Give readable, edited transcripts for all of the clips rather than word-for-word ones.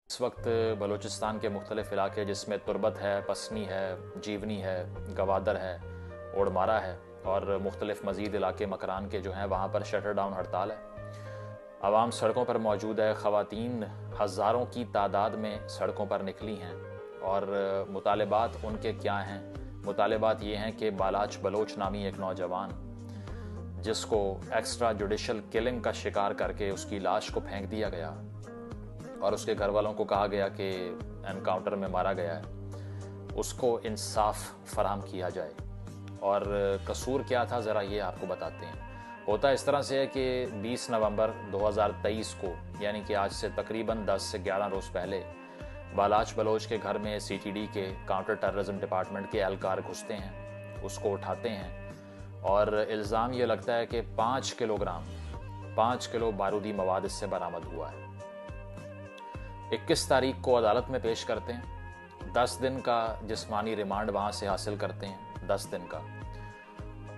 इस वक्त बलूचिस्तान के मुख्तलिफ़ इलाके जिसमें तुरबत है, पसनी है, जीवनी है, गवादर है, ओडमारा है और मुख्तलिफ़ मज़ीद इलाके मकरान के जो हैं वहाँ पर शटर डाउन हड़ताल है। आवाम सड़कों पर मौजूद है, ख़वातीन हज़ारों की तादाद में सड़कों पर निकली हैं और मुतालबात उनके क्या हैं? मुतालबात ये हैं कि बालाच बलोच नामी एक नौजवान जिसको एक्स्ट्रा जुडिशल किलिंग का शिकार करके उसकी लाश को फेंक दिया गया और उसके घर वालों को कहा गया कि एनकाउंटर में मारा गया है, उसको इंसाफ फराहम किया जाए। और कसूर क्या था ज़रा ये आपको बताते हैं। होता इस तरह से है कि 20 नवंबर 2023 को, यानी कि आज से तकरीबन 10 से 11 रोज़ पहले, बालाच बलोच के घर में सीटीडी के काउंटर टेररिज्म डिपार्टमेंट के एहलकार घुसते हैं, उसको उठाते हैं और इल्ज़ाम ये लगता है कि 5 किलो बारूदी मवाद इससे बरामद हुआ है। 21 तारीख को अदालत में पेश करते हैं, 10 दिन का जिस्मानी रिमांड वहाँ से हासिल करते हैं, 10 दिन का।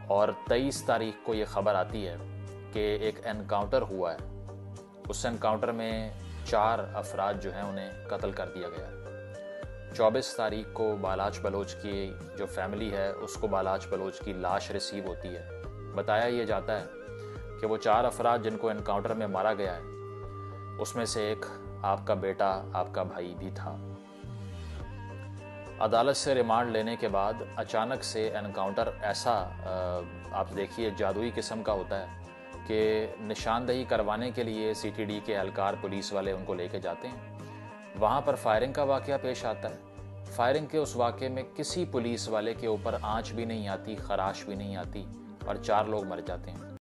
और 23 तारीख को ये ख़बर आती है कि एक एनकाउंटर हुआ है। उस एनकाउंटर में 4 अफराद जो हैं उन्हें कत्ल कर दिया गया है। 24 तारीख को बालाच बलोच की जो फैमिली है उसको बालाच बलोच की लाश रिसीव होती है। बताया ये जाता है कि वो 4 अफराद जिनको एनकाउंटर में मारा गया है उसमें से एक आपका बेटा, आपका भाई भी था। अदालत से रिमांड लेने के बाद अचानक से एनकाउंटर ऐसा आप देखिए जादुई किस्म का होता है कि निशानदही करवाने के लिए सीटीडी के एहलकार पुलिस वाले उनको लेके जाते हैं। वहाँ पर फायरिंग का वाक़या पेश आता है। फायरिंग के उस वाक़े में किसी पुलिस वाले के ऊपर आँच भी नहीं आती, खराश भी नहीं आती और 4 लोग मर जाते हैं।